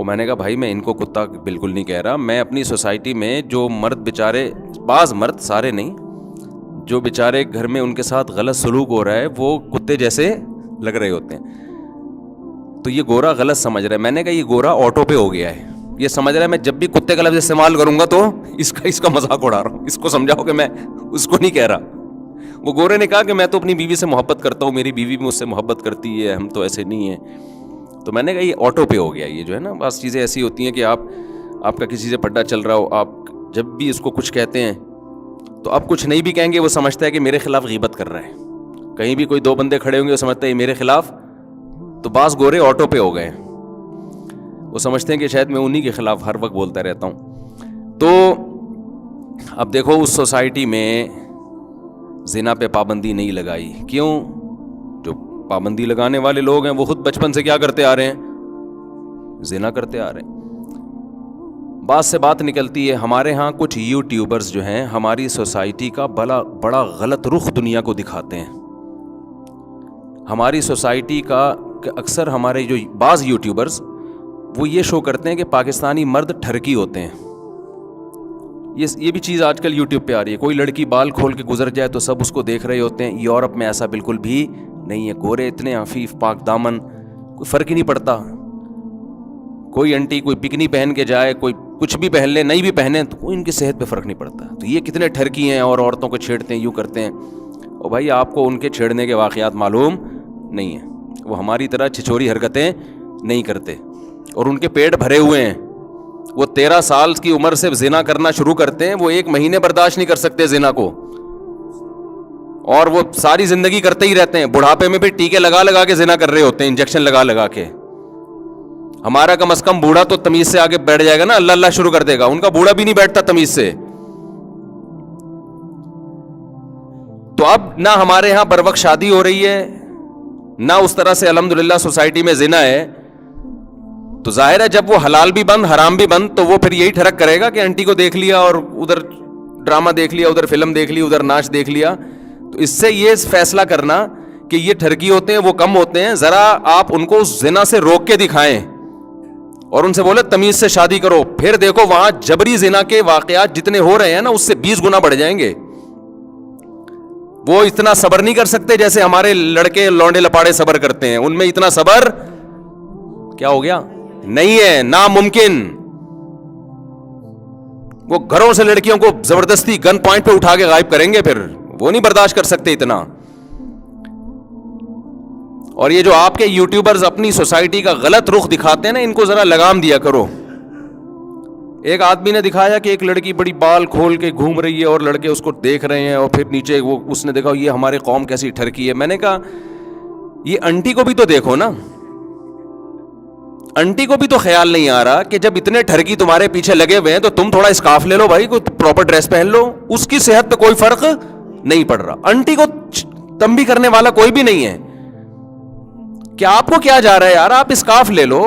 اور میں نے کہا بھائی میں ان کو کتا بالکل نہیں کہہ رہا, میں اپنی سوسائٹی میں جو مرد بیچارے, بعض مرد, سارے نہیں, جو بیچارے گھر میں ان کے ساتھ غلط سلوک ہو رہا ہے وہ کتے جیسے لگ رہے ہوتے ہیں, تو یہ گورا غلط سمجھ رہا ہے. میں نے کہا یہ گورا آٹو پہ ہو گیا ہے, یہ سمجھ رہا ہے میں جب بھی کتے کا لفظ استعمال کروں گا تو اس کا مذاق اڑا رہا ہوں, اس کو سمجھاؤ کہ میں اس کو نہیں کہہ رہا. وہ گورے نے کہا کہ میں تو اپنی بیوی سے محبت کرتا ہوں, میری بیوی بھی مجھ سے محبت کرتی ہے, ہم تو ایسے نہیں ہیں. تو میں نے کہا یہ آٹو پہ ہو گیا, یہ جو ہے نا بعض چیزیں ایسی ہوتی ہیں کہ آپ کا کسی سے پڈا چل رہا ہو, آپ جب بھی اس کو کچھ کہتے ہیں تو آپ کچھ نہیں بھی کہیں گے وہ سمجھتا ہے کہ میرے خلاف غیبت کر رہا ہے. کہیں بھی کوئی دو بندے کھڑے ہوں گے وہ سمجھتا ہے میرے خلاف, تو بعض گورے آٹو پہ ہو گئے, وہ سمجھتے ہیں کہ شاید میں انہی کے خلاف ہر وقت بولتا رہتا ہوں. تو اب دیکھو اس سوسائٹی میں زنا پہ پابندی نہیں لگائی, کیوں؟ جو پابندی لگانے والے لوگ ہیں وہ خود بچپن سے کیا کرتے آ رہے ہیں, زنا کرتے آ رہے ہیں. بات سے بات نکلتی ہے, ہمارے ہاں کچھ یوٹیوبرز جو ہیں ہماری سوسائٹی کا بڑا غلط رخ دنیا کو دکھاتے ہیں. ہماری سوسائٹی کا اکثر ہمارے جو بعض یوٹیوبرز وہ یہ شو کرتے ہیں کہ پاکستانی مرد ٹھرکی ہوتے ہیں. یہ بھی چیز آج کل یوٹیوب پہ آ رہی ہے, کوئی لڑکی بال کھول کے گزر جائے تو سب اس کو دیکھ رہے ہوتے ہیں. یورپ میں ایسا بالکل بھی نہیں ہے, گورے اتنے عفیف پاک دامن, کوئی فرق ہی نہیں پڑتا. کوئی انٹی کوئی بکنی پہن کے جائے, کوئی کچھ بھی پہن لے, نہیں بھی پہنے, تو کوئی ان کی صحت پہ فرق نہیں پڑتا. تو یہ کتنے ٹھرکی ہیں اور عورتوں کو چھیڑتے ہیں, یوں کرتے ہیں. اور بھائی آپ کو ان کے چھیڑنے کے واقعات معلوم نہیں ہیں, وہ ہماری طرح چھچوری حرکتیں نہیں کرتے, اور ان کے پیٹ بھرے ہوئے ہیں. وہ 13 سال کی عمر سے زنا کرنا شروع کرتے ہیں, وہ 1 مہینے برداشت نہیں کر سکتے زنا کو, اور وہ ساری زندگی کرتے ہی رہتے ہیں. بڑھاپے میں بھی ٹیکے لگا کے زنا کر رہے ہوتے ہیں, انجیکشن لگا کے. ہمارا کم از کم بوڑھا تو تمیز سے آگے بیٹھ جائے گا نا, اللہ اللہ شروع کر دے گا. ان کا بوڑھا بھی نہیں بیٹھتا تمیز سے. تو اب نہ ہمارے ہاں بر وقت شادی ہو رہی ہے, نہ اس طرح سے الحمدللہ سوسائٹی میں زنا ہے. تو ظاہر ہے جب وہ حلال بھی بند حرام بھی بند, تو وہ پھر یہی ٹھڑک کرے گا کہ انٹی کو دیکھ لیا اور ادھر ڈرامہ دیکھ لیا, ادھر فلم دیکھ لی, ادھر ناچ دیکھ لیا. تو اس سے یہ فیصلہ کرنا کہ یہ ٹھرکی ہوتے ہیں وہ کم ہوتے ہیں, ذرا آپ ان کو اس زنا سے روک کے دکھائیں اور ان سے بولے تمیز سے شادی کرو, پھر دیکھو وہاں جبری زنا کے واقعات جتنے ہو رہے ہیں نا اس سے 20 گنا بڑھ جائیں گے. وہ اتنا صبر نہیں کر سکتے جیسے ہمارے لڑکے لونڈے لپاڑے صبر کرتے ہیں, ان میں اتنا صبر کیا ہو گیا نہیں ہے, ناممکن. وہ گھروں سے لڑکیوں کو زبردستی گن پوائنٹ پہ اٹھا کے غائب کریں گے, پھر وہ نہیں برداشت کر سکتے اتنا. اور یہ جو آپ کے یوٹیوبرز اپنی سوسائٹی کا غلط رخ دکھاتے ہیں نا, ان کو ذرا لگام دیا کرو. ایک آدمی نے دکھایا کہ ایک لڑکی بڑی بال کھول کے گھوم رہی ہے اور لڑکے اس کو دیکھ رہے ہیں, اور پھر نیچے وہ اس نے دیکھا یہ ہمارے قوم کیسی ٹھرکی ہے. میں نے کہا یہ انٹی کو بھی تو دیکھو نا, انٹی کو بھی تو خیال نہیں آ رہا کہ جب اتنے ٹھرکی تمہارے پیچھے لگے ہوئے ہیں تو تم تھوڑا اسکارف لے لو بھائی, کوئی پراپر ڈریس پہن لو, اس کی صحت پہ کوئی فرق نہیں پڑ رہا. انٹی کو تنبیہ کرنے والا کوئی بھی نہیں ہے. کیا آپ کو کیا جا رہا ہے یار, آپ اسکارف لے لو.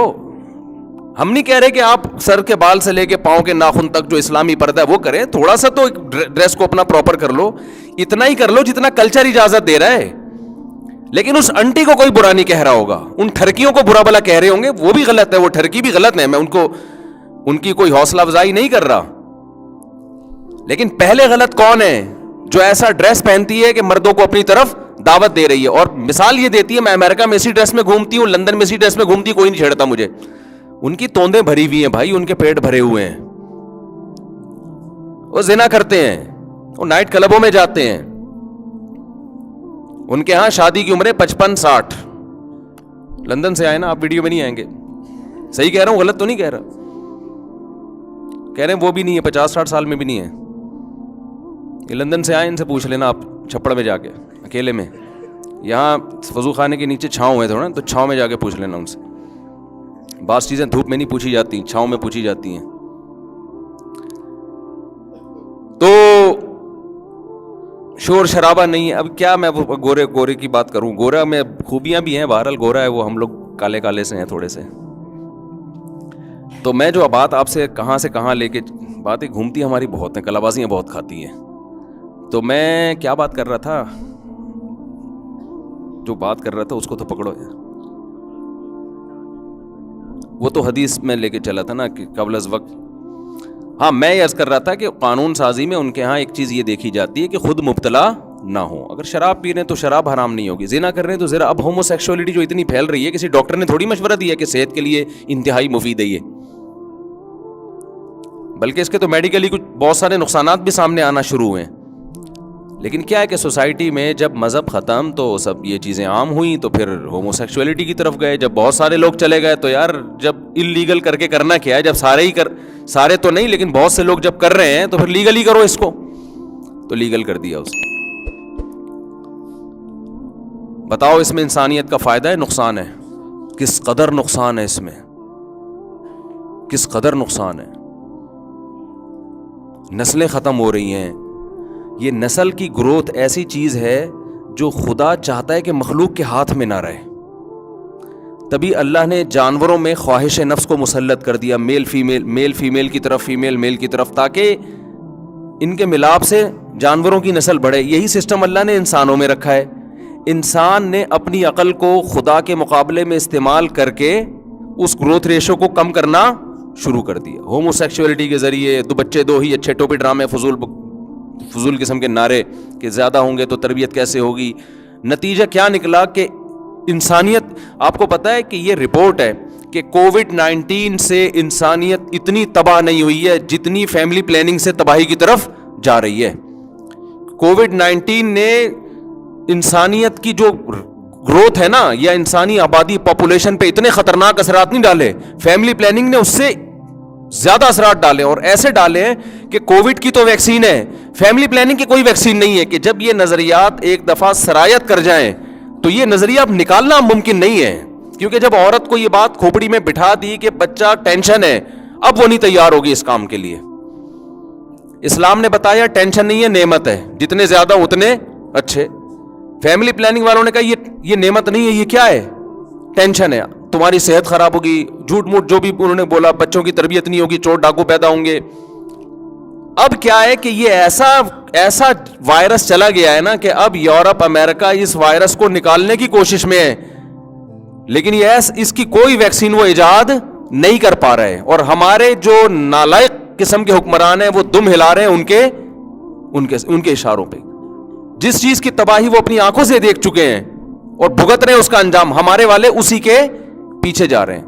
ہم نہیں کہہ رہے کہ آپ سر کے بال سے لے کے پاؤں کے ناخن تک جو اسلامی پردہ ہے وہ کریں, تھوڑا سا تو ڈریس کو اپنا پراپر کر لو, اتنا ہی کر لو جتنا کلچر اجازت دے رہا ہے. لیکن اس انٹی کو کوئی برا نہیں کہہ رہا ہوگا, ان ٹھرکیوں کو برا بلا کہہ رہے ہوں گے, وہ بھی غلط ہے, وہ ٹھرکی بھی غلط ہے, میں ان کی کوئی حوصلہ افزائی نہیں کر رہا. لیکن پہلے غلط کون ہے؟ جو ایسا ڈریس پہنتی ہے کہ مردوں کو اپنی طرف دعوت دے رہی ہے, اور مثال یہ دیتی ہے میں امریکہ میں اسی ڈریس میں گھومتی ہوں, لندن میں اسی ڈریس میں گھومتی ہوں, کوئی نہیں چھیڑتا مجھے. ان کی توندیں بھری ہوئی ہیں بھائی, ان کے پیٹ بھرے ہوئے ہیں, وہ زنا کرتے ہیں, وہ نائٹ کلبوں میں جاتے ہیں, ان کے ہاں شادی کی عمریں 55-60. لندن سے آئے نا آپ, ویڈیو میں نہیں آئیں گے. صحیح کہہ رہا ہوں, غلط تو نہیں کہہ رہا. کہہ رہے ہیں وہ بھی نہیں ہے, 50-60 سال میں بھی نہیں ہے. یہ لندن سے آئے, ان سے پوچھ لینا آپ چھپڑ میں جا کے اکیلے میں, یہاں وضو خانے کے نیچے چھاؤں ہے تھوڑا, تو چھاؤں میں جا کے پوچھ لینا ان سے. بعض چیزیں دھوپ میں نہیں پوچھی جاتی, چھاؤں میں پوچھی جاتی ہیں. تو شور شرابہ نہیں ہے. اب کیا میں گورے کی بات کروں, گورا میں خوبیاں بھی ہیں, بہرحال گورا ہے وہ, ہم لوگ کالے کالے سے ہیں تھوڑے سے. تو میں جو بات آپ سے کہاں لے کے باتیں گھومتی ہماری بہت ہیں, کلابازیاں بہت کھاتی ہیں. تو میں کیا بات کر رہا تھا, جو بات کر رہا تھا اس کو تو پکڑو. وہ تو حدیث میں لے کے چلا تھا نا کہ قبل از وقت. ہاں میں یہ عرض کر رہا تھا کہ قانون سازی میں ان کے ہاں ایک چیز یہ دیکھی جاتی ہے کہ خود مبتلا نہ ہو. اگر شراب پی رہے ہیں تو شراب حرام نہیں ہوگی, زنا کر رہے ہیں تو زنا. اب ہومو سیکشولیٹی جو اتنی پھیل رہی ہے, کسی ڈاکٹر نے تھوڑی مشورہ دیا کہ صحت کے لیے انتہائی مفید ہے یہ, بلکہ اس کے تو میڈیکلی کچھ بہت سارے نقصانات بھی سامنے آنا شروع ہوئے ہیں. لیکن کیا ہے کہ سوسائٹی میں جب مذہب ختم تو سب یہ چیزیں عام ہوئیں, تو پھر ہومو سیکشولیٹی کی طرف گئے. جب بہت سارے لوگ چلے گئے تو یار جب انلیگل کر کے کرنا کیا ہے, جب سارے تو نہیں لیکن بہت سے لوگ جب کر رہے ہیں تو پھر لیگل ہی کرو اس کو, تو لیگل کر دیا اس کو. بتاؤ اس میں انسانیت کا فائدہ ہے نقصان ہے؟ کس قدر نقصان ہے اس میں, کس قدر نقصان ہے. نسلیں ختم ہو رہی ہیں. یہ نسل کی گروتھ ایسی چیز ہے جو خدا چاہتا ہے کہ مخلوق کے ہاتھ میں نہ رہے. تبھی اللہ نے جانوروں میں خواہش نفس کو مسلط کر دیا, میل فیمیل کی طرف, فیمیل میل کی طرف, تاکہ ان کے ملاپ سے جانوروں کی نسل بڑھے. یہی سسٹم اللہ نے انسانوں میں رکھا ہے. انسان نے اپنی عقل کو خدا کے مقابلے میں استعمال کر کے اس گروتھ ریشو کو کم کرنا شروع کر دیا. ہومو سیکشولیٹی کے ذریعے دو بچے دو ہی اچھے, ٹوپی ڈرامے, فضول قسم کے نعرے کہ زیادہ ہوں گے تو تربیت کیسے ہوگی. نتیجہ کیا نکلا کہ انسانیت, آپ کو پتا ہے کہ یہ رپورٹ ہے کہ کووڈ-19 سے انسانیت اتنی تباہ نہیں ہوئی ہے جتنی فیملی پلاننگ سے تباہی کی طرف جا رہی ہے. کووڈ-19 نے انسانیت کی جو گروتھ ہے نا, یا انسانی آبادی پاپولیشن پہ اتنے خطرناک اثرات نہیں ڈالے, فیملی پلاننگ نے اس سے زیادہ اثرات ڈالے, اور ایسے ڈالے ہیں کہ کووڈ کی تو ویکسین ہے, فیملی پلاننگ کی کوئی ویکسین نہیں ہے. کہ جب یہ نظریات ایک دفعہ سرایت کر جائیں تو یہ نظریہ اب نکالنا ممکن نہیں ہے, کیونکہ جب عورت کو یہ بات کھوپڑی میں بٹھا دی کہ بچہ ٹینشن ہے, اب وہ نہیں تیار ہوگی اس کام کے لیے. اسلام نے بتایا ٹینشن نہیں ہے, نعمت ہے, جتنے زیادہ اتنے اچھے. فیملی پلاننگ والوں نے کہا یہ نعمت نہیں ہے, یہ کیا ہے, ٹینشن ہے, تمہاری صحت خراب ہوگی, جھوٹ موٹ جو بھی انہوں نے بولا, بچوں کی تربیت نہیں ہوگی, چور ڈاکو پیدا ہوں گے. اب کیا ہے کہ یہ ایسا وائرس چلا گیا ہے نا کہ اب یورپ امریکہ اس وائرس کو نکالنے کی کوشش میں ہے, لیکن اس کی کوئی ویکسین وہ ایجاد نہیں کر پا رہے. اور ہمارے جو نالائق قسم کے حکمران ہیں وہ دم ہلا رہے ہیں ان کے اشاروں پہ. جس چیز کی تباہی وہ اپنی آنکھوں سے دیکھ چکے ہیں اور بھگت رہے ہیں اس کا انجام, ہمارے والے اسی کے پیچھے جا رہے ہیں.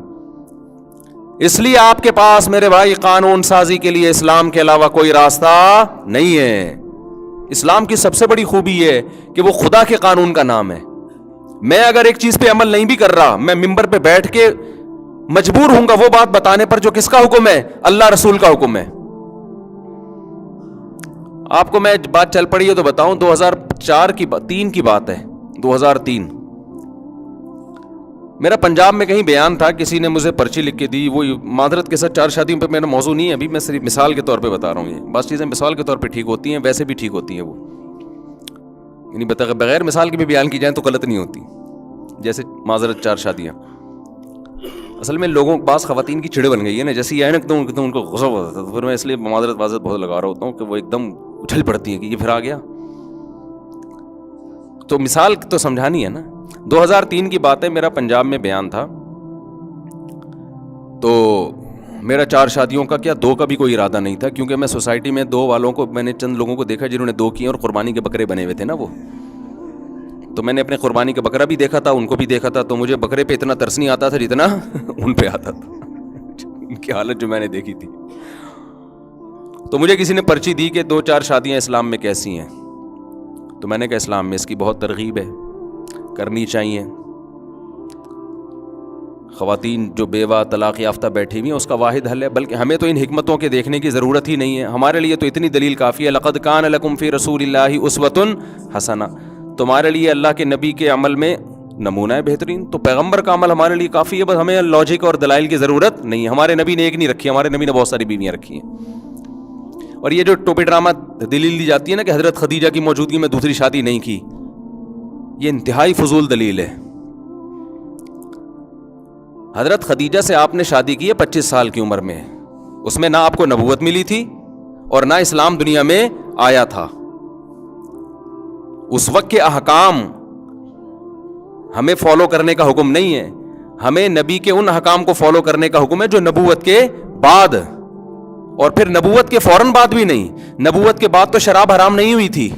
اس لیے آپ کے پاس میرے بھائی قانون سازی کے لیے اسلام کے علاوہ کوئی راستہ نہیں ہے. اسلام کی سب سے بڑی خوبی ہے کہ وہ خدا کے قانون کا نام ہے. میں اگر ایک چیز پہ عمل نہیں بھی کر رہا, میں ممبر پہ بیٹھ کے مجبور ہوں گا وہ بات بتانے پر جو کس کا حکم ہے, اللہ رسول کا حکم ہے. آپ کو میں بات چل پڑی ہے تو بتاؤں, 2003 کی بات ہے. 2003 میرا پنجاب میں کہیں بیان تھا, کسی نے مجھے پرچی لکھ کے دی. وہ معذرت کے ساتھ 4 شادیوں پہ میرا موضوع نہیں ہے ابھی, میں صرف مثال کے طور پہ بتا رہا ہوں. یہ بعض چیزیں مثال کے طور پہ ٹھیک ہوتی ہیں, ویسے بھی ٹھیک ہوتی ہیں وہ, یعنی بغیر مثال کے بھی بیان کی جائیں تو غلط نہیں ہوتی. جیسے معذرت 4 شادیاں, اصل میں لوگوں بعض خواتین کی چڑ بن گئی ہے نا, جیسے یہ ہے نا تو ان کو غصہ ہوتا ہے, تو پھر میں اس لیے معذرت بہت لگا رہا ہوتا ہوں کہ وہ ایک دم اچھل پڑتی ہیں کہ یہ پھر آ گیا. تو مثال تو سمجھانی ہے نا. 2003 کی بات ہے, میرا پنجاب میں بیان تھا. تو میرا 4 شادیوں کا کیا 2 کا بھی کوئی ارادہ نہیں تھا, کیونکہ میں سوسائٹی میں 2 والوں کو, میں نے چند لوگوں کو دیکھا جنہوں نے 2 کیے اور قربانی کے بکرے بنے ہوئے تھے نا وہ. تو میں نے اپنے قربانی کا بکرا بھی دیکھا تھا, ان کو بھی دیکھا تھا, تو مجھے بکرے پہ اتنا ترس نہیں آتا تھا جتنا ان پہ آتا تھا, ان کی حالت جو میں نے دیکھی تھی. تو مجھے کسی نے پرچی دی کہ 2-4 شادیاں اسلام میں کیسی ہیں. تو میں نے کہا اسلام میں اس کی بہت ترغیب ہے, کرنی چاہیے. خواتین جو بیوہ طلاق یافتہ بیٹھی ہوئی ہیں اس کا واحد حل ہے, بلکہ ہمیں تو ان حکمتوں کے دیکھنے کی ضرورت ہی نہیں ہے. ہمارے لیے تو اتنی دلیل کافی ہے, لقد کان لکم فی رسول اللہ اسوۃ حسنہ, تمہارے لیے اللہ کے نبی کے عمل میں نمونہ ہے بہترین. تو پیغمبر کا عمل ہمارے لیے کافی ہے, بس ہمیں لاجک اور دلائل کی ضرورت نہیں ہے. ہمارے نبی نے ایک نہیں رکھی, ہمارے نبی نے بہت ساری بیویاں رکھی ہیں. اور یہ جو ٹوپی ڈرامہ دلیل دی جاتی ہے نا کہ حضرت خدیجہ کی موجودگی میں دوسری شادی نہیں کی, یہ انتہائی فضول دلیل ہے. حضرت خدیجہ سے آپ نے شادی کی ہے 25 سال کی عمر میں, اس میں نہ آپ کو نبوت ملی تھی اور نہ اسلام دنیا میں آیا تھا. اس وقت کے احکام ہمیں فالو کرنے کا حکم نہیں ہے. ہمیں نبی کے ان احکام کو فالو کرنے کا حکم ہے جو نبوت کے بعد، اور پھر نبوت کے فوراً بعد بھی نہیں. نبوت کے بعد تو شراب حرام نہیں ہوئی تھی،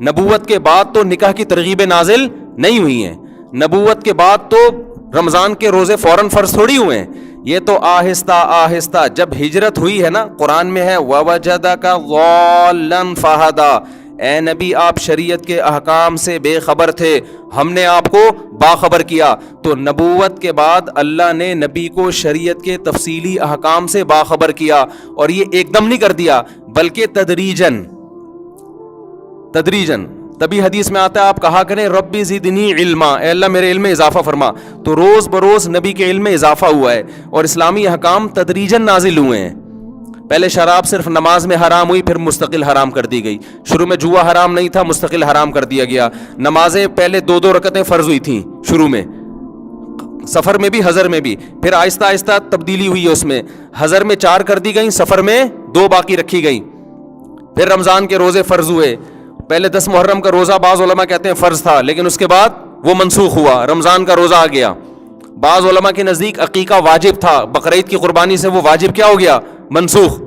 نبوت کے بعد تو نکاح کی ترغیبیں نازل نہیں ہوئی ہیں، نبوت کے بعد تو رمضان کے روزے فوراً فرض تھوڑی ہوئے ہیں. یہ تو آہستہ آہستہ جب ہجرت ہوئی ہے نا، قرآن میں ہے وَوَجَدَكَ ضَالًّا فَهَدَىٰ، اے نبی آپ شریعت کے احکام سے بے خبر تھے، ہم نے آپ کو باخبر کیا. تو نبوت کے بعد اللہ نے نبی کو شریعت کے تفصیلی احکام سے باخبر کیا، اور یہ ایک دم نہیں کر دیا بلکہ تدریجاً. تبھی حدیث میں آتا ہے آپ کہا کریں ربی زدنی علما، اے اللہ میرے علم میں اضافہ فرما. تو روز بروز نبی کے علم میں اضافہ ہوا ہے، اور اسلامی احکام تدریجاً نازل ہوئے ہیں. پہلے شراب صرف نماز میں حرام ہوئی، پھر مستقل حرام کر دی گئی. شروع میں جوا حرام نہیں تھا، مستقل حرام کر دیا گیا. نمازیں پہلے 2 رکعتیں فرض ہوئی تھیں شروع میں، سفر میں بھی حضر میں بھی، پھر آہستہ آہستہ تبدیلی ہوئی ہے، اس میں حضر میں 4 کر دی گئیں، سفر میں 2 باقی رکھی گئیں. پھر رمضان کے روزے فرض ہوئے. پہلے 10 محرم کا روزہ بعض علماء کہتے ہیں فرض تھا، لیکن اس کے بعد وہ منسوخ ہوا، رمضان کا روزہ آ گیا. بعض علماء کے نزدیک عقیقہ واجب تھا، بقرعید کی قربانی سے وہ واجب کیا ہو گیا؟ منسوخ.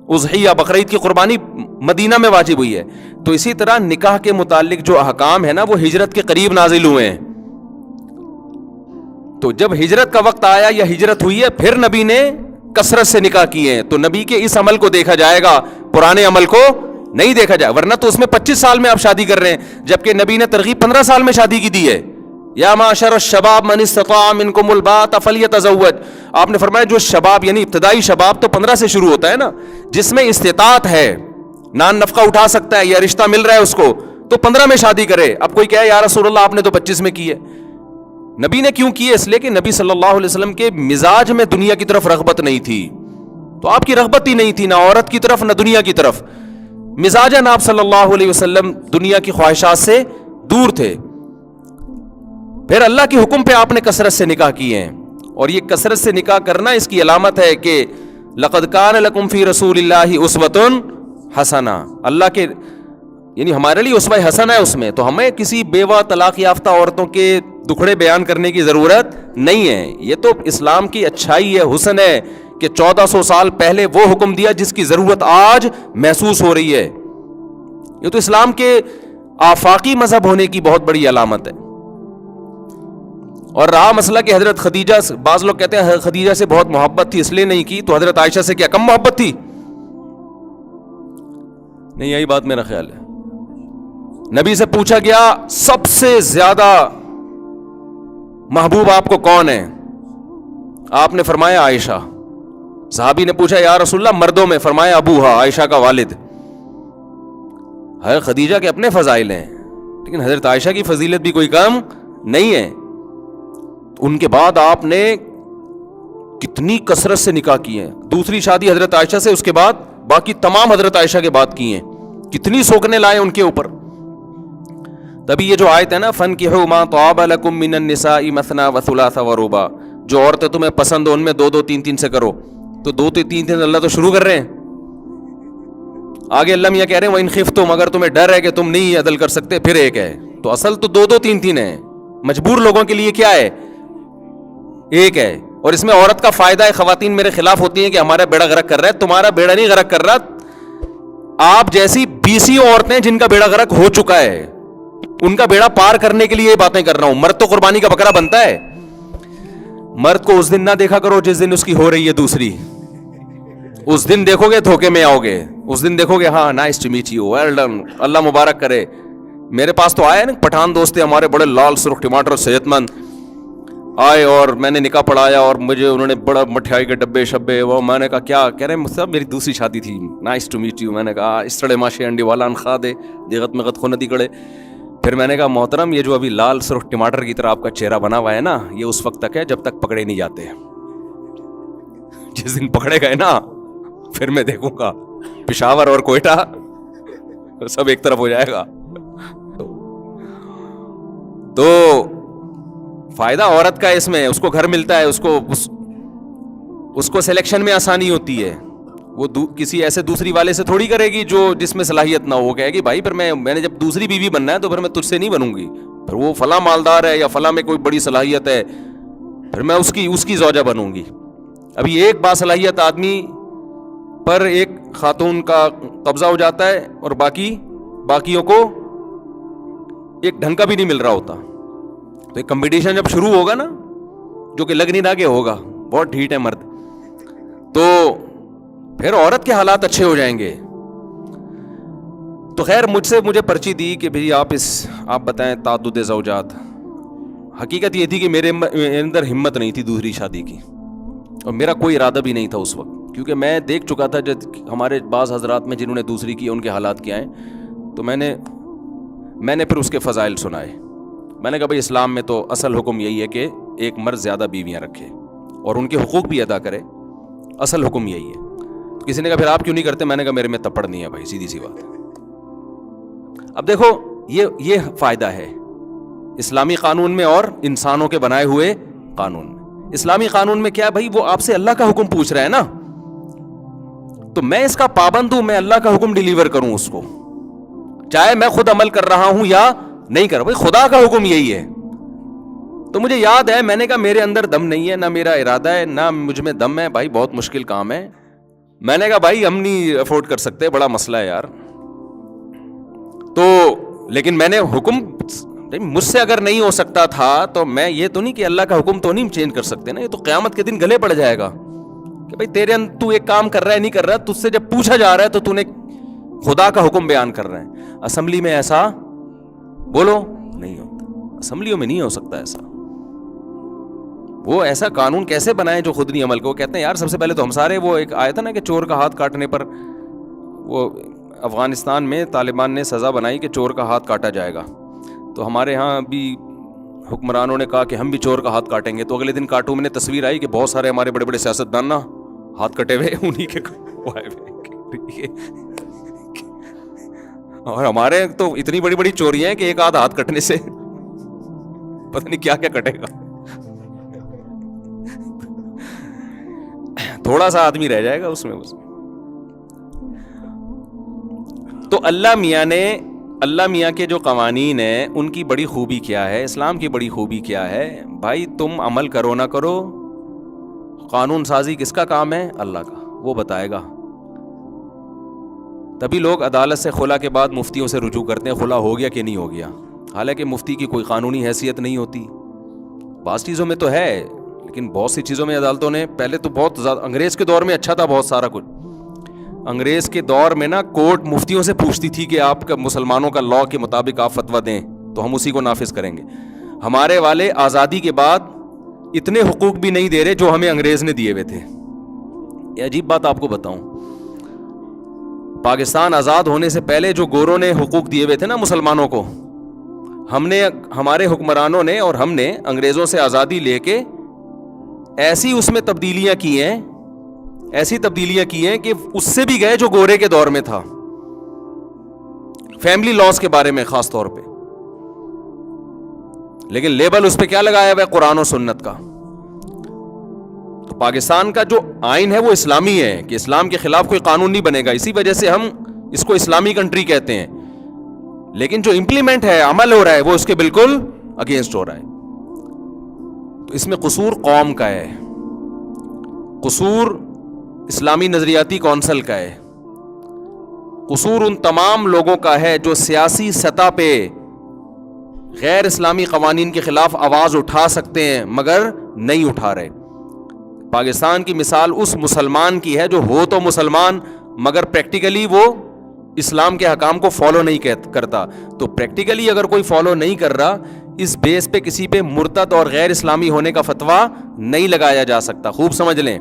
اضحیہ بقرعید کی قربانی مدینہ میں واجب ہوئی ہے. تو اسی طرح نکاح کے متعلق جو احکام ہے نا وہ ہجرت کے قریب نازل ہوئے ہیں. تو جب ہجرت کا وقت آیا یا ہجرت ہوئی ہے، پھر نبی نے کثرت سے نکاح کیے ہیں. تو نبی کے اس عمل کو دیکھا جائے گا، پرانے عمل کو نہیں دیکھا جائے. ورنہ تو اس میں 25 سال میں آپ شادی کر رہے ہیں، جبکہ نبی نے ترغیب 15 سال میں شادی کی دی ہے. یا معاشر الشباب من استطاع منکم الباءۃ فلیتزوج. آپ نے فرمایا جو شباب یعنی ابتدائی شباب تو 15 سے شروع ہوتا ہے نا، جس میں استطاعت ہے، نان نفقہ اٹھا سکتا ہے یا رشتہ مل رہا ہے اس کو، تو 15 میں شادی کرے. اب کوئی کہے یا رسول اللہ آپ نے تو 25 میں کی ہے. نبی نے کیوں کی ہے؟ اس لیے کہ نبی صلی اللہ علیہ وسلم کے مزاج میں دنیا کی طرف رغبت نہیں تھی. تو آپ کی رغبت ہی نہیں تھی، نہ عورت کی طرف نہ دنیا کی طرف. مزاجاً آپ صلی اللہ علیہ وسلم دنیا کی خواہشات سے دور تھے. پھر اللہ کے حکم پہ آپ نے کثرت سے نکاح کیے ہیں، اور یہ کثرت سے نکاح کرنا اس کی علامت ہے کہ لقد کان لکم فی رسول اللہ اسوۃ حسنہ. اللہ کے یعنی ہمارے لیے اسوہ حسنہ ہے اس میں. تو ہمیں کسی بیوہ طلاق یافتہ عورتوں کے دکھڑے بیان کرنے کی ضرورت نہیں ہے. یہ تو اسلام کی اچھائی ہے، حسن ہے کہ 1400 سال پہلے وہ حکم دیا جس کی ضرورت آج محسوس ہو رہی ہے. یہ تو اسلام کے آفاقی مذہب ہونے کی بہت بڑی علامت ہے. اور رہا مسئلہ کہ حضرت خدیجہ، بعض لوگ کہتے ہیں خدیجہ سے بہت محبت تھی اس لیے نہیں کی، تو حضرت عائشہ سے کیا کم محبت تھی؟ نہیں، یہی بات میرا خیال ہے. نبی سے پوچھا گیا سب سے زیادہ محبوب آپ کو کون ہے؟ آپ نے فرمایا عائشہ. صحابی نے پوچھا یا رسول اللہ مردوں میں؟ فرمایا ابوہا، عائشہ کا والد. حضرت خدیجہ کے اپنے فضائل ہیں، لیکن حضرت عائشہ کی فضیلت بھی کوئی کم نہیں ہے. ان کے بعد آپ نے کتنی کثرت سے نکاح کیے ہیں. دوسری شادی حضرت عائشہ سے، اس کے بعد باقی تمام حضرت عائشہ کے بعد کی ہیں. کتنی سوکنے لائے ان کے اوپر. تبھی یہ جو آیت ہے نا فَانْكِحُوا مَا طَابَ لَكُم مِّنَ النِّسَاءِ مَثْنَىٰ وَثُلَاثَ وَرُبَاع، جو عورتیں تمہیں پسند ہو ان میں 2 2 3 3 سے کرو. تو 2 3 3 اللہ تو شروع کر رہے ہیں. آگے اللہ میاں کہہ رہے ہیں وَإِنْ خِفْتُمْ، اگر تمہیں ڈر ہے کہ تم نہیں عدل کر سکتے پھر ایک ہے. تو اصل تو 2 2 3 3 ہے. مجبور لوگوں کے لیے کیا ہے؟ ایک ہے. اور اس میں عورت کا فائدہ ہے. خواتین میرے خلاف ہوتی ہیں کہ ہمارا بیڑا غرق کر رہا ہے. تمہارا بیڑا نہیں غرق کر رہا. آپ جیسی 20 عورتیں جن کا بیڑا غرق ہو چکا ہے، ان کا بیڑا پار کرنے کے لیے یہ باتیں کر رہا ہوں. مرد تو قربانی کا بکرا بنتا ہے. مرد کو اس دن نہ دیکھا کرو جس دن اس کی ہو رہی ہے دوسری. اس دن دیکھو گے دھوکے میں آؤ گے. اس دن دیکھو گے ہاں nice to meet you, well done, اللہ مبارک کرے. میرے پاس تو آئے نا پٹھان دوست ہیں ہمارے، بڑے لال سرخ ٹماٹر صحت مند آئے، اور میں نے نکاح پڑھایا اور مجھے انہوں نے بڑا مٹھائی کے ڈبے شبے. وہ میں نے کہا کیا کہہ رہے ہیں صاحب؟ میری دوسری شادی تھی، نائس ٹو میٹ یو. میں نے کہا اس طرح ماشے انڈی والان خا دے دیغت میں غد خو ندی کڑے. پھر میں نے کہا محترم یہ جو ابھی لال سرخ ٹماٹر کی طرح آپ کا چہرہ بنا ہوا ہے نا، یہ اس وقت تک ہے جب تک پکڑے نہیں جاتے. جس دن پکڑے گئے نا پھر میں دیکھوں گا پشاور اور کوئٹہ سب ایک طرف ہو جائے گا. تو فائدہ عورت کا اس میں، اس کو گھر ملتا ہے، اس کو سلیکشن میں آسانی ہوتی ہے. وہ کسی ایسے دوسری والے سے تھوڑی کرے گی جو جس میں صلاحیت نہ ہو. کہے گی بھائی پھر میں نے جب دوسری بیوی بننا ہے تو پھر میں تجھ سے نہیں بنوں گی، پھر وہ فلاں مالدار ہے یا فلاں میں کوئی بڑی صلاحیت ہے. پھر میں اس کی زوجہ بنوں گی. ابھی ایک باصلاحیت آدمی پر ایک خاتون کا قبضہ ہو جاتا ہے اور باقیوں کو ایک ڈھنگ کا بھی نہیں مل رہا ہوتا. تو ایک کمپٹیشن جب شروع ہوگا نا, جو کہ لگ نہیں رہا کہ ہوگا, بہت ڈھیٹ ہے مرد, تو پھر عورت کے حالات اچھے ہو جائیں گے. تو خیر مجھے پرچی دی کہ بھئی آپ بتائیں تعدد زوجات. حقیقت یہ تھی کہ میرے اندر ہمت نہیں تھی دوسری شادی کی, اور میرا کوئی ارادہ بھی نہیں تھا اس وقت, کیونکہ میں دیکھ چکا تھا جب ہمارے بعض حضرات میں جنہوں نے دوسری کی ان کے حالات کیا ہیں. تو میں نے پھر اس کے فضائل سنائے. میں نے کہا بھئی اسلام میں تو اصل حکم یہی ہے کہ ایک مرد زیادہ بیویاں رکھے اور ان کے حقوق بھی ادا کرے, اصل حکم یہی ہے. تو کسی نے کہا پھر آپ کیوں نہیں کرتے؟ میں نے کہا میرے میں تپڑ نہیں ہے بھائی, سیدھی سی بات. اب دیکھو یہ فائدہ ہے اسلامی قانون میں اور انسانوں کے بنائے ہوئے قانون میں. اسلامی قانون میں کیا بھائی, وہ آپ سے اللہ کا حکم پوچھ رہا ہے نا, تو میں اس کا پابند ہوں, میں اللہ کا حکم ڈیلیور کروں اس کو, چاہے میں خود عمل کر رہا ہوں یا نہیں کر رہا. بھائی خدا کا حکم یہی ہے. تو مجھے یاد ہے میں نے کہا میرے اندر دم نہیں ہے, نہ میرا ارادہ ہے, نہ مجھ میں دم ہے بھائی, بہت مشکل کام ہے. میں نے کہا بھائی ہم نہیں افورڈ کر سکتے, بڑا مسئلہ ہے یار. تو لیکن میں نے حکم, مجھ سے اگر نہیں ہو سکتا تھا تو میں یہ تو نہیں کہ اللہ کا حکم تو نہیں چینج کر سکتے نا, یہ تو قیامت کے دن گلے پڑ جائے گا کہ بھائی تیرے تو ایک کام کر رہا ہے نہیں کر رہا, تجھ سے جب پوچھا جا رہا ہے تو تو نے خدا کا حکم بیان کر رہا ہے. اسمبلی میں ایسا بولو نہیں ہوتا, اسمبلیوں میں نہیں ہو سکتا ایسا. وہ ایسا قانون کیسے بنائے جو خود نہیں عمل کو کہتے ہیں یار. سب سے پہلے تو ہم سارے, وہ ایک آیا تھا نا کہ چور کا ہاتھ کاٹنے پر, وہ افغانستان میں طالبان نے سزا بنائی کہ چور کا ہاتھ کاٹا جائے گا. تو ہمارے ہاں بھی حکمرانوں نے کہا کہ ہم بھی چور کا ہاتھ کاٹیں گے. تو اگلے دن کارٹون میں نے تصویر آئی کہ بہت سارے ہمارے بڑے بڑے سیاستدان نا ہاتھ کٹے ہوئے انہی کے, اور ہمارے تو اتنی بڑی بڑی چوریاں ہیں کہ ایک آدھ ہاتھ کٹنے سے پتہ نہیں کیا کیا کٹے گا, تھوڑا سا آدمی رہ جائے گا اس میں. تو اللہ میاں کے جو قوانین ہیں ان کی بڑی خوبی کیا ہے, اسلام کی بڑی خوبی کیا ہے بھائی, تم عمل کرو نہ کرو, قانون سازی کس کا کام ہے؟ اللہ کا, وہ بتائے گا. تبھی لوگ عدالت سے خلا کے بعد مفتیوں سے رجوع کرتے ہیں خلا ہو گیا کہ نہیں ہو گیا, حالانکہ مفتی کی کوئی قانونی حیثیت نہیں ہوتی. بعض چیزوں میں تو ہے لیکن بہت سی چیزوں میں عدالتوں نے, پہلے تو بہت زیادہ انگریز کے دور میں اچھا تھا بہت سارا کچھ. انگریز کے دور میں نا کورٹ مفتیوں سے پوچھتی تھی کہ آپ کا مسلمانوں کا لا کے مطابق آپ فتویٰ دیں تو ہم اسی کو نافذ کریں گے. ہمارے والے آزادی کے بعد اتنے حقوق بھی نہیں دے رہے جو ہمیں انگریز نے دیے ہوئے تھے. یہ عجیب بات آپ کو بتاؤں, پاکستان آزاد ہونے سے پہلے جو گوروں نے حقوق دیے ہوئے تھے نا مسلمانوں کو, ہمارے حکمرانوں نے اور ہم نے انگریزوں سے آزادی لے کے ایسی اس میں تبدیلیاں کی ہیں کہ اس سے بھی گئے جو گورے کے دور میں تھا, فیملی لاز کے بارے میں خاص طور پہ. لیکن لیبل اس پہ کیا لگایا ہوا ہے؟ قرآن و سنت کا. تو پاکستان کا جو آئین ہے وہ اسلامی ہے کہ اسلام کے خلاف کوئی قانون نہیں بنے گا, اسی وجہ سے ہم اس کو اسلامی کنٹری کہتے ہیں. لیکن جو امپلیمنٹ ہے, عمل ہو رہا ہے, وہ اس کے بالکل اگینسٹ ہو رہا ہے. تو اس میں قصور قوم کا ہے, قصور اسلامی نظریاتی کونسل کا ہے, قصور ان تمام لوگوں کا ہے جو سیاسی سطح پہ غیر اسلامی قوانین کے خلاف آواز اٹھا سکتے ہیں مگر نہیں اٹھا رہے. پاکستان کی مثال اس مسلمان کی ہے جو ہو تو مسلمان مگر پریکٹیکلی وہ اسلام کے حکام کو فالو نہیں کرتا. تو پریکٹیکلی اگر کوئی فالو نہیں کر رہا, اس بیس پہ کسی پہ مرتد اور غیر اسلامی ہونے کا فتویٰ نہیں لگایا جا سکتا. خوب سمجھ لیں,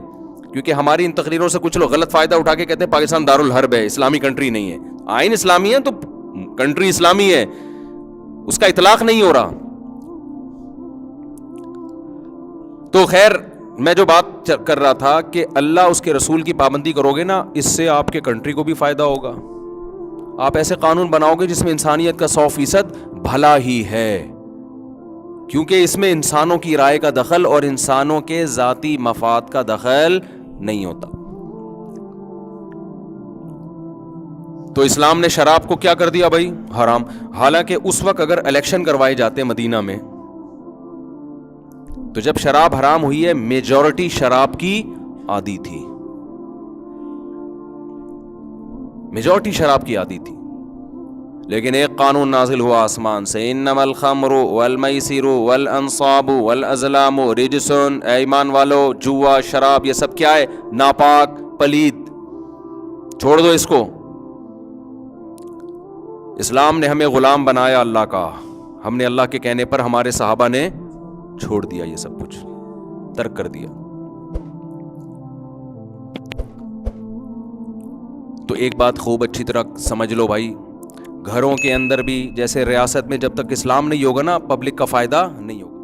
کیونکہ ہماری ان تقریروں سے کچھ لوگ غلط فائدہ اٹھا کے کہتے ہیں پاکستان دارالحرب ہے, اسلامی کنٹری نہیں ہے. آئین اسلامی ہے تو کنٹری اسلامی ہے, اس کا اطلاق نہیں ہو رہا. تو خیر میں جو بات کر رہا تھا کہ اللہ اس کے رسول کی پابندی کرو گے نا, اس سے آپ کے کنٹری کو بھی فائدہ ہوگا. آپ ایسے قانون بناؤ گے جس میں انسانیت کا 100% بھلا ہی ہے, کیونکہ اس میں انسانوں کی رائے کا دخل اور انسانوں کے ذاتی مفاد کا دخل نہیں ہوتا. تو اسلام نے شراب کو کیا کر دیا بھائی؟ حرام. حالانکہ اس وقت اگر الیکشن کروائے جاتے مدینہ میں تو جب شراب حرام ہوئی ہے میجورٹی شراب کی عادی تھی, میجورٹی شراب کی عادی تھی. لیکن ایک قانون نازل ہوا آسمان سے, انما الخمر والمیسر والانصاب والازلام رجس. اے ایمان والو, جوا, شراب, یہ سب کیا ہے؟ ناپاک, پلید, چھوڑ دو اس کو. اسلام نے ہمیں غلام بنایا اللہ کا, ہم نے اللہ کے کہنے پر, ہمارے صحابہ نے چھوڑ دیا, یہ سب کچھ ترک کر دیا. تو ایک بات خوب اچھی طرح سمجھ لو بھائی, گھروں کے اندر بھی جیسے ریاست میں جب تک اسلام نہیں ہوگا نا, پبلک کا فائدہ نہیں ہوگا.